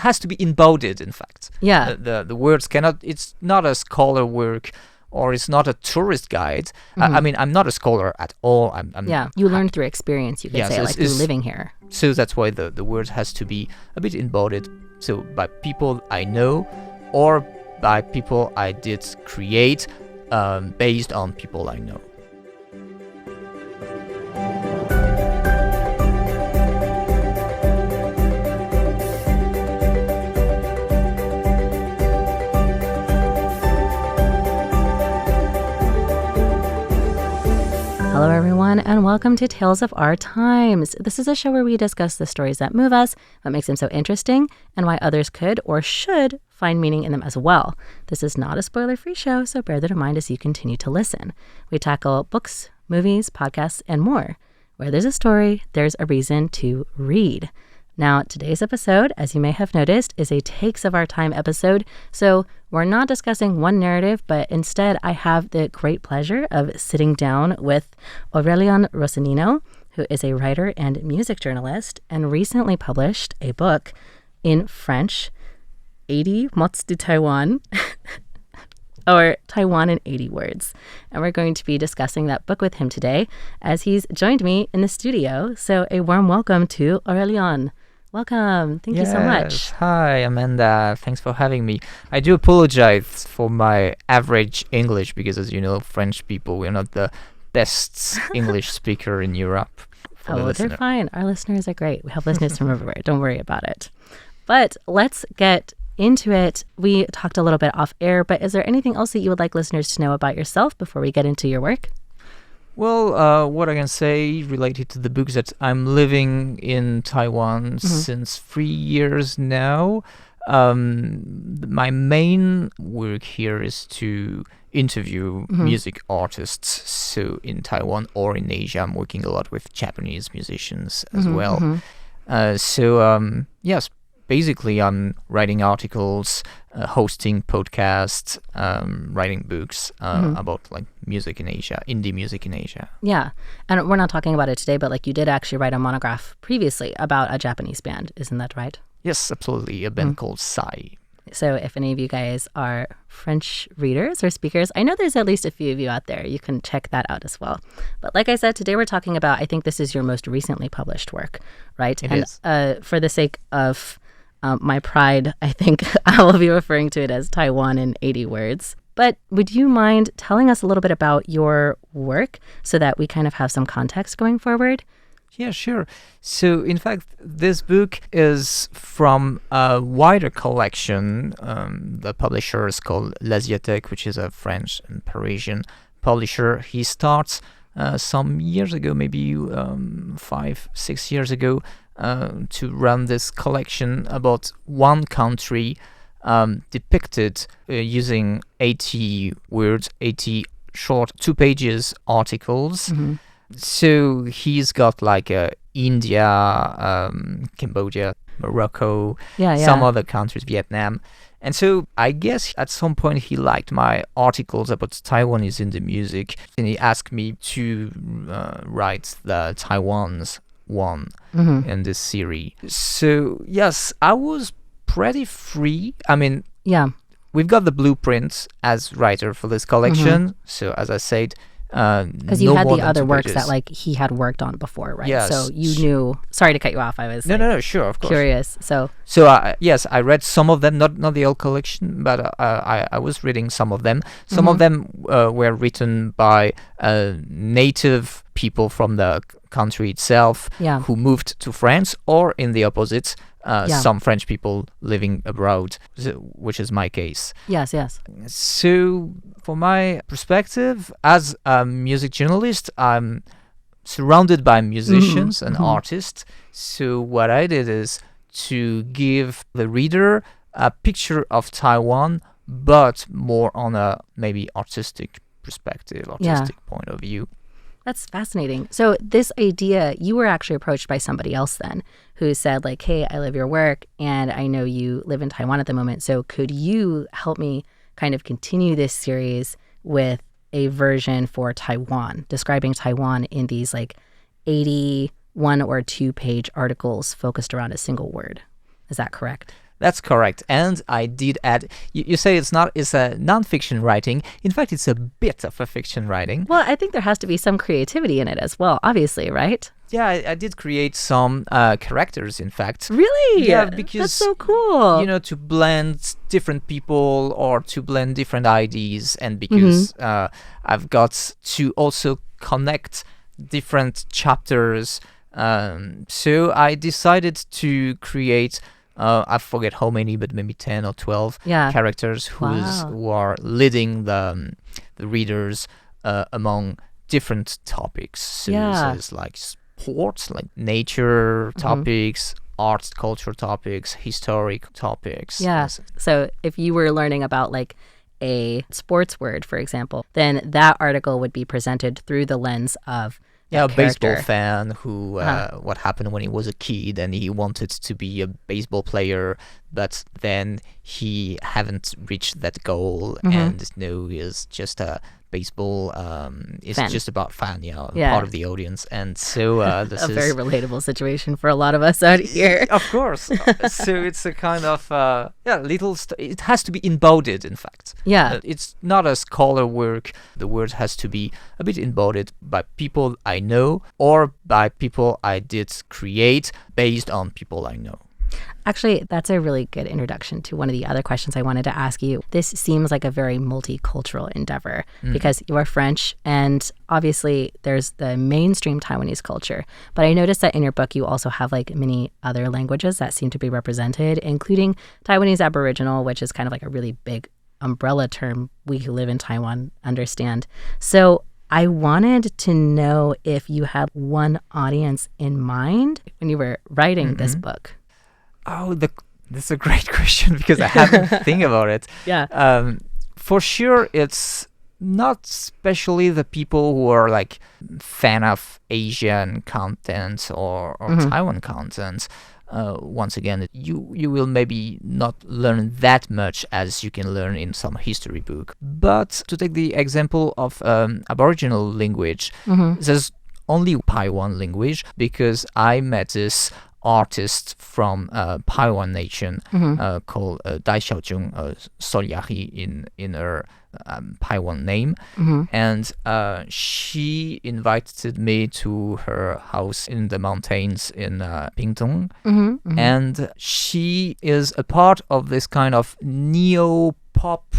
has to be embodied, in fact. Yeah. The words cannot, it's not a scholar work, or it's not a tourist guide. I mean, I'm not a scholar at all. You learn through experience, you could say, like through living here. So that's why the word has to be a bit embodied. So by people I know, or by people I did create, based on people I know. Hello, everyone, and welcome to Tales of Our Times. This is a show where we discuss the stories that move us, what makes them so interesting, and why others could or should find meaning in them as well. This is not a spoiler-free show, so bear that in mind as you continue to listen. We tackle books, movies, podcasts, and more. Where there's a story, there's a reason to read. Now, today's episode, as you may have noticed, is a Takes of Our Time episode, so we're not discussing one narrative, but instead I have the great pleasure of sitting down with Aurélien Rossanino, who is a writer and music journalist, and recently published a book in French, 80 mots de Taiwan, or Taiwan in 80 words. And we're going to be discussing that book with him today, as he's joined me in the studio. So a warm welcome to Aurélien. Welcome. Thank you so much. Hi, Amanda. Thanks for having me. I do apologize for my average English because, as you know, French people, we're not the best English speaker in Europe. Oh, they're fine. Our listeners are great. We have listeners from everywhere. Don't worry about it. But let's get into it. We talked a little bit off air, but is there anything else that you would like listeners to know about yourself before we get into your work? Well, what I can say related to the book is that I'm living in Taiwan since 3 years now. My main work here is to interview music artists. So in Taiwan or in Asia, I'm working a lot with Japanese musicians as well. Yes, basically I'm writing articles, hosting podcasts, writing books about like music in Asia, indie music in Asia. Yeah. And we're not talking about it today, but like you did actually write a monograph previously about a Japanese band. Isn't that right? Yes, absolutely. A band called Psy. So if any of you guys are French readers or speakers, I know there's at least a few of you out there. You can check that out as well. But like I said, today we're talking about, I think this is your most recently published work, right? It is. For the sake of my pride, I think I will be referring to it as Taiwan in 80 words. But would you mind telling us a little bit about your work so that we kind of have some context going forward? Yeah, sure. So, in fact, this book is from a wider collection. The publisher is called L'Asiathèque, which is a French and Parisian publisher. He starts some years ago, maybe 5-6 years ago, to run this collection about one country depicted using 80 words, 80 short 2 pages articles. So he's got like India, Cambodia, Morocco, some other countries, Vietnam. And so I guess at some point he liked my articles about Taiwanese indie music, and he asked me to write the Taiwan's one in this series. So yes, I was pretty free. I mean, we've got the blueprint as writer for this collection. So as I said, because you had the other works that like he had worked on before, right? Yes. So you knew. Sorry to cut you off. I was no, sure, of course. Curious. So yes, I read some of them, not the whole collection, but I was reading some of them. Some of them were written by native people from the country itself who moved to France, or in the opposite, some French people living abroad, which is my case. Yes. So, from my perspective, as a music journalist, I'm surrounded by musicians and artists. So, what I did is to give the reader a picture of Taiwan, but more on a maybe artistic perspective, point of view. That's fascinating. So this idea, you were actually approached by somebody else then who said like, hey, I love your work and I know you live in Taiwan at the moment. So could you help me kind of continue this series with a version for Taiwan, describing Taiwan in these like 81 or 2 page articles focused around a single word? Is that correct? That's correct. And I did add, you say it's a non-fiction writing. In fact, it's a bit of a fiction writing. Well, I think there has to be some creativity in it as well, obviously, right? Yeah, I did create some characters, in fact. Really? Yeah, because that's so cool. to blend different people or to blend different ideas, and because I've got to also connect different chapters. So I decided to create, I forget how many, but maybe 10 or 12 characters who are leading the readers among different topics. So there's like sports, like nature topics, arts, culture topics, historic topics. Yeah. So if you were learning about like a sports word, for example, then that article would be presented through the lens of a baseball fan who what happened when he was a kid and he wanted to be a baseball player, but then he haven't reached that goal, and he is just a baseball is just about fan, part of the audience, and so this is very relatable situation for a lot of us out here. Of course. So it's a kind of it has to be embodied, in fact. It's not a scholar work. The word has to be a bit embodied by people I know or by people I did create based on people I know. Actually, that's a really good introduction to one of the other questions I wanted to ask you. This seems like a very multicultural endeavor because you are French, and obviously there's the mainstream Taiwanese culture. But I noticed that in your book, you also have like many other languages that seem to be represented, including Taiwanese Aboriginal, which is kind of like a really big umbrella term we who live in Taiwan understand. So I wanted to know if you had one audience in mind when you were writing this book. Oh, that's a great question because I haven't think about it. For sure, it's not especially the people who are like fan of Asian content or Taiwan content. Once again, you will maybe not learn that much as you can learn in some history book. But to take the example of Aboriginal language, there's only Taiwan language because I met this artist from Taiwan nation called Dai Xiaojun Solyari in her Taiwan name, and she invited me to her house in the mountains in Pingtung, and she is a part of this kind of neo-pop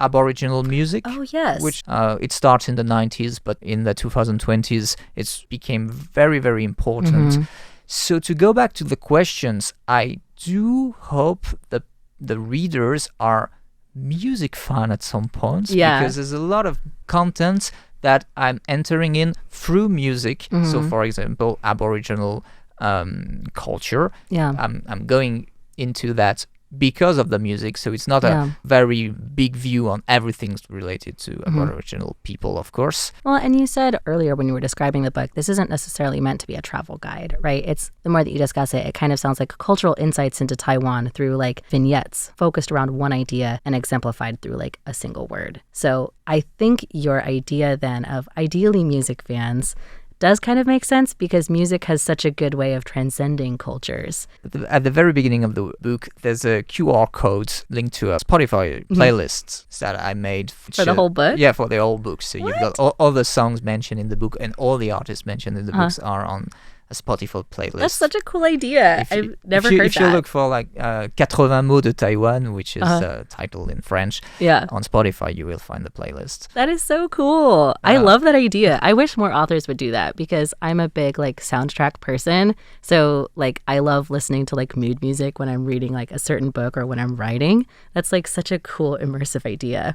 Aboriginal music. Oh, yes. Which it starts in the 90s, but in the 2020s it became very, very important. So to go back to the questions, I do hope that the readers are music fan at some point, because there's a lot of content that I'm entering in through music. So for example, Aboriginal culture, I'm going into that because of the music, so it's not a very big view on everything related to Aboriginal people, of course. Well, and you said earlier when you were describing the book, this isn't necessarily meant to be a travel guide, right? It's the more that you discuss it, it kind of sounds like cultural insights into Taiwan through like vignettes focused around one idea and exemplified through like a single word. So I think your idea then of ideally music fans does kind of make sense because music has such a good way of transcending cultures. At the very beginning of the book, there's a QR code linked to a Spotify playlist that I made. For the whole book? Yeah, for the whole book. So you've got all the songs mentioned in the book and all the artists mentioned in the books are on a Spotify playlist. That's such a cool idea. I've never heard that. If you look for like 80 mots de Taiwan, which is titled in French, on Spotify, you will find the playlist. That is so cool. I love that idea. I wish more authors would do that because I'm a big like soundtrack person. So like I love listening to like mood music when I'm reading like a certain book or when I'm writing. That's like such a cool immersive idea.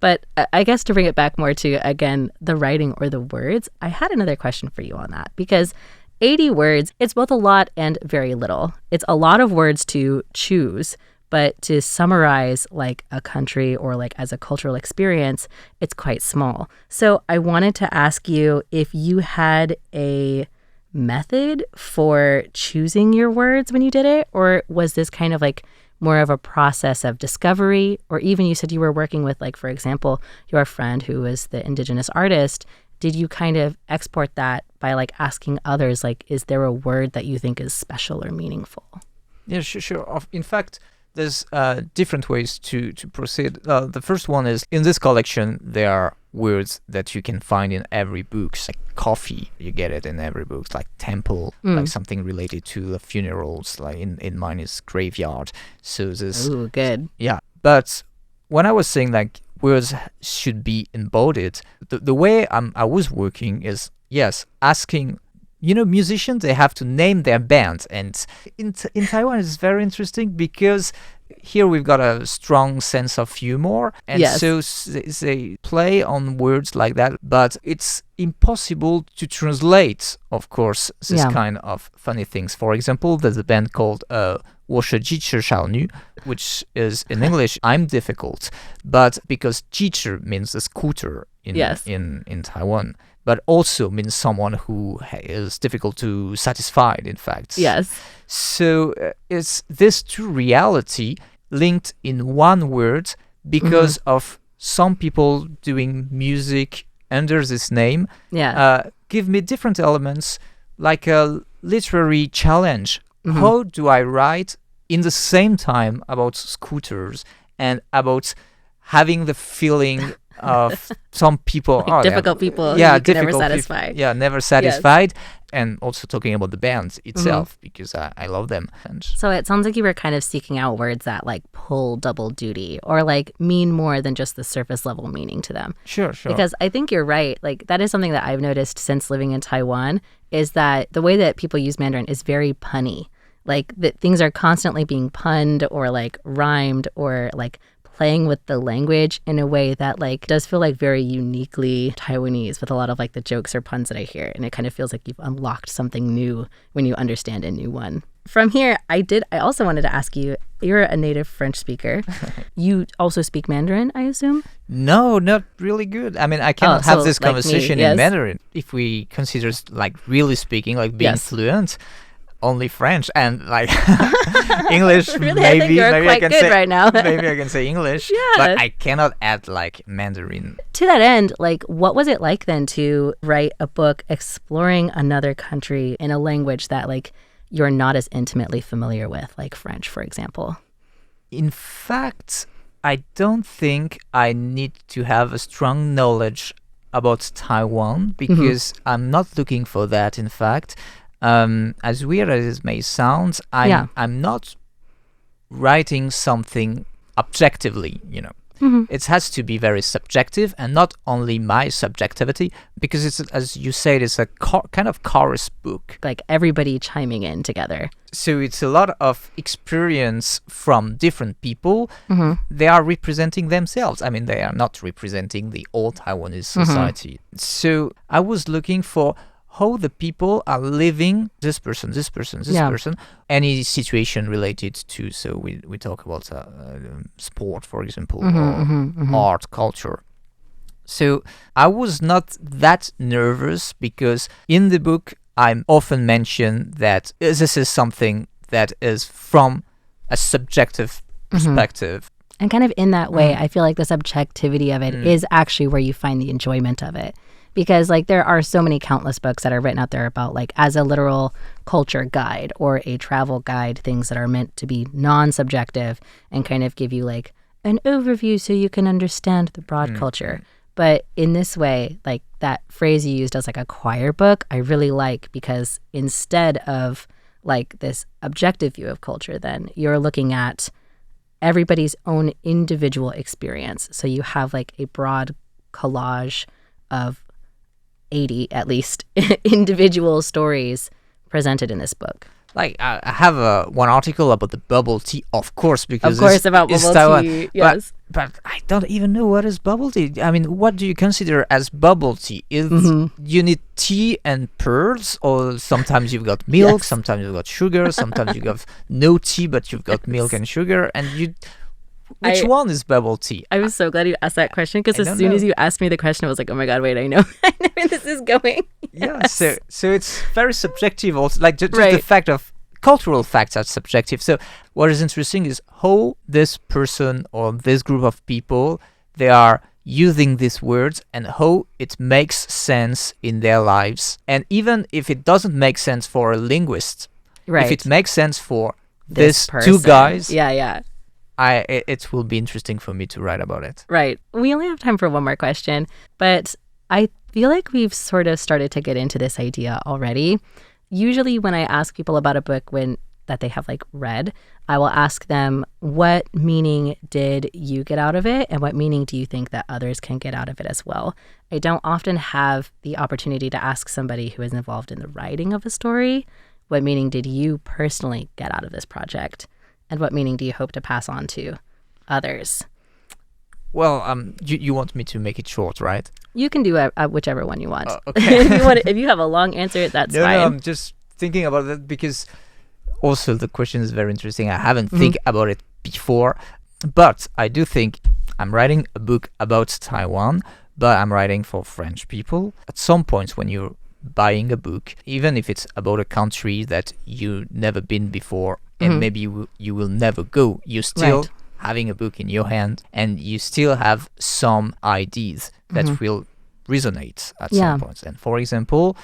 But I guess to bring it back more to, again, the writing or the words, I had another question for you on that because 80 words, it's both a lot and very little. It's a lot of words to choose, but to summarize like a country or like as a cultural experience, it's quite small. So I wanted to ask you if you had a method for choosing your words when you did it, or was this kind of like more of a process of discovery? Or even you said you were working with, like, for example, your friend who was the indigenous artist. Did you kind of export that by like asking others, like, is there a word that you think is special or meaningful? Yeah, sure. In fact, There's different ways to proceed. The first one is, in this collection, there are words that you can find in every book. Like coffee, you get it in every book. Like temple, like something related to the funerals. Like in mine is graveyard. So this. Ooh, good. Yeah, but when I was saying like words should be embodied, the way I was working is, yes, asking. Musicians, they have to name their band. And in Taiwan, it's very interesting because here we've got a strong sense of humor. And so they play on words like that. But it's impossible to translate, of course, this kind of funny things. For example, there's a band called 我是机智少女, which is in English, I'm difficult. But because 机智 means a scooter in Taiwan, but also means someone who is difficult to satisfy, in fact. Yes. So it's this two reality linked in one word because of some people doing music under this name. Give me different elements, like a literary challenge. How do I write in the same time about scooters and about having the feeling of some people, difficult people, never satisfied. Never satisfied. And also talking about the band itself, because I love them. And so it sounds like you were kind of seeking out words that like pull double duty or like mean more than just the surface level meaning to them. Sure. Because I think you're right. Like that is something that I've noticed since living in Taiwan, is that the way that people use Mandarin is very punny. Like that things are constantly being punned or like rhymed or like playing with the language in a way that like does feel like very uniquely Taiwanese, with a lot of like the jokes or puns that I hear. And it kind of feels like you've unlocked something new when you understand a new one. From here, I also wanted to ask you, you're a native French speaker. You also speak Mandarin, I assume? No, not really good. I mean, I cannot have this conversation in Mandarin. If we consider like really speaking, like being fluent, only French and like English. Really, maybe I think you're maybe quite I can good say right now. maybe I can say English, but I cannot add like Mandarin. To that end, like what was it like then to write a book exploring another country in a language that like you're not as intimately familiar with, like French, for example? In fact, I don't think I need to have a strong knowledge about Taiwan because I'm not looking for that, in fact. As weird as it may sound, I'm not writing something objectively, It has to be very subjective, and not only my subjectivity, because it's, as you said, it's a kind of chorus book. Like everybody chiming in together. So it's a lot of experience from different people. They are representing themselves. I mean, they are not representing the old Taiwanese society. So I was looking for how the people are living, this person, any situation related to, so we talk about sport, for example, or art, culture. So I was not that nervous because in the book, I often mention that this is something that is from a subjective perspective. And kind of in that way, I feel like the subjectivity of it is actually where you find the enjoyment of it. Because like there are so many countless books that are written out there about like as a literal culture guide or a travel guide, things that are meant to be non-subjective and kind of give you like an overview so you can understand the broad culture. But in this way, like that phrase you used as like a choir book, I really like, because instead of like this objective view of culture, then you're looking at everybody's own individual experience. So you have like a broad collage of 80 at least individual stories presented in this book. Like I have one article about the bubble tea, of course, because about bubble Taiwan. tea. Yes, but I don't even know what is bubble tea. I mean, what do you consider as bubble tea? You need tea and pearls, or sometimes you've got milk, sometimes you've got sugar, sometimes you've got no tea but you've got milk and sugar, and you. Which one is bubble tea? I was so glad you asked that question, because as soon as you asked me the question, I was like, oh my God, wait, I know where this is going. Yes. Yeah, so it's very subjective also. Like just the fact of cultural facts are subjective. So what is interesting is how this person or this group of people, they are using these words and how it makes sense in their lives. And even if it doesn't make sense for a linguist, if it makes sense for these two guys, it will be interesting for me to write about it. Right. We only have time for one more question, but I feel like we've sort of started to get into this idea already. Usually when I ask people about a book that they have like read, I will ask them, what meaning did you get out of it? And what meaning do you think that others can get out of it as well? I don't often have the opportunity to ask somebody who is involved in the writing of a story, what meaning did you personally get out of this project? And what meaning do you hope to pass on to others? Well, you want me to make it short, right? You can do whichever one you want. Okay. If you have a long answer, that's fine. No, I'm just thinking about it because also the question is very interesting. I haven't think about it before, but I do think I'm writing a book about Taiwan, but I'm writing for French people. At some point when you're buying a book, even if it's about a country that you never been before and maybe you will never go, you still having a book in your hand and you still have some ideas that will resonate at some points. And for example,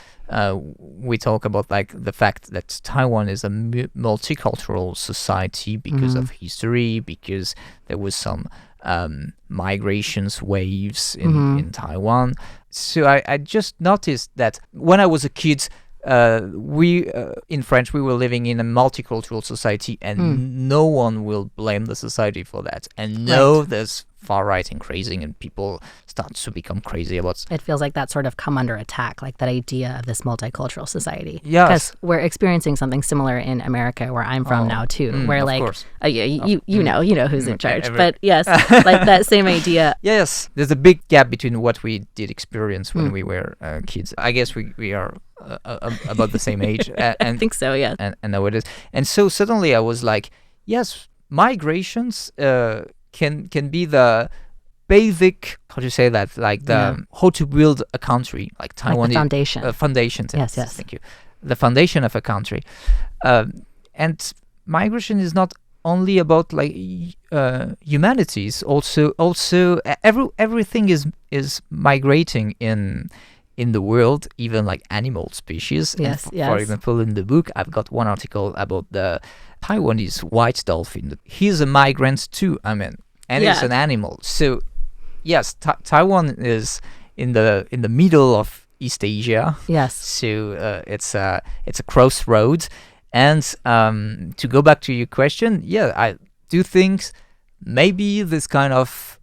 we talk about like the fact that Taiwan is a multicultural society because of history, because there was some migrations waves in Taiwan. So I just noticed that when I was a kid, we in French we were living in a multicultural society, and no one will blame the society for that. And there's far right increasing, and people start to become crazy about. It feels like that sort of come under attack, like that idea of this multicultural society. Yes, because we're experiencing something similar in America, where I'm from now too, where like you know who's in charge, but yes, like that same idea. Yes, there's a big gap between what we did experience when we were kids. I guess we are about the same age. And, I think so, yes. And nowadays, and so suddenly I was like, yes, migrations can be the basic, how do you say that, like the how to build a country, like Taiwan, like the foundation. Foundations. Yes, Thank you. The foundation of a country, and migration is not only about like humanities. Also everything is migrating in the world, even like animal species. Yes, For example, in the book, I've got one article about the Taiwanese white dolphin. He's a migrant too, and it's an animal. So, yes, Taiwan is in the middle of East Asia. Yes. So it's a crossroads. And to go back to your question, I do think maybe this kind of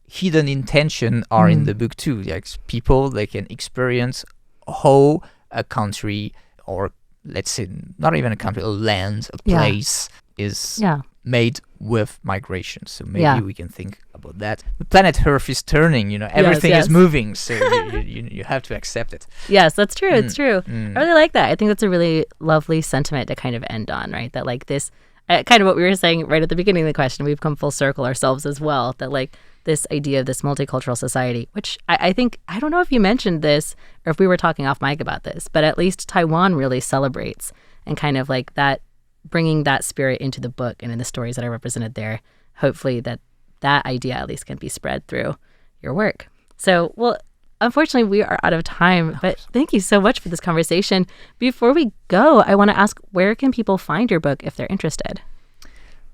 hidden intention are in the book too. Like people, they can experience how a country, or let's say not even a country, a land, a place is made with migration. So maybe we can think about that. The planet Earth is turning, everything is moving, so you have to accept it. Yes, that's true. It's true. I really like that. I think that's a really lovely sentiment to kind of end on, right? That like this, kind of what we were saying right at the beginning of the question, we've come full circle ourselves as well, that like this idea of this multicultural society, which I think, I don't know if you mentioned this or if we were talking off mic about this, but at least Taiwan really celebrates, and kind of like that, bringing that spirit into the book and in the stories that are represented there. Hopefully that idea at least can be spread through your work. So, well, unfortunately, we are out of time, but thank you so much for this conversation. Before we go, I want to ask, where can people find your book if they're interested?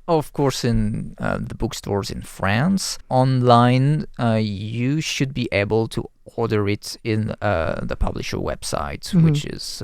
Of course, in the bookstores in France. Online, you should be able to order it in the publisher website, which is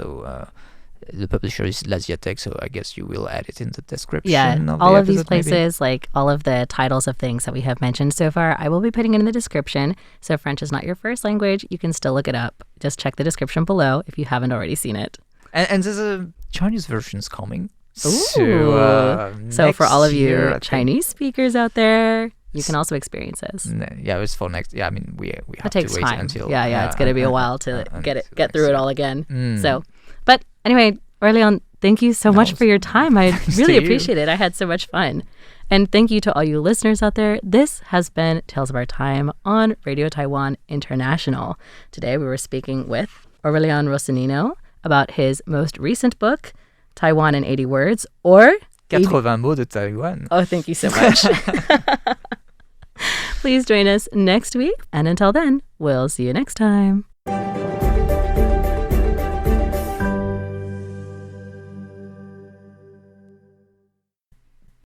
the publisher is L'Asiatek, so I guess you will add it in the description. Yeah, of all the of these episode, places, like all of the titles of things that we have mentioned so far, I will be putting it in the description. So if French is not your first language, you can still look it up. Just check the description below if you haven't already seen it. And there's a Chinese version's coming. Ooh. So for all of you year, Chinese speakers out there, you can also experience this. It's for next. Yeah, I mean we have takes to wait time. until. It's going to be a while to get through it all again. Mm. So, but anyway, Aurélien, thank you so much for your time. I really appreciate it. I had so much fun. And thank you to all you listeners out there. This has been Tales of Our Time on Radio Taiwan International. Today we were speaking with Aurélien Rossanino about his most recent book, Taiwan in 80 Words, or 80 mots de Taiwan. Oh, thank you so much. Please join us next week. And until then, we'll see you next time.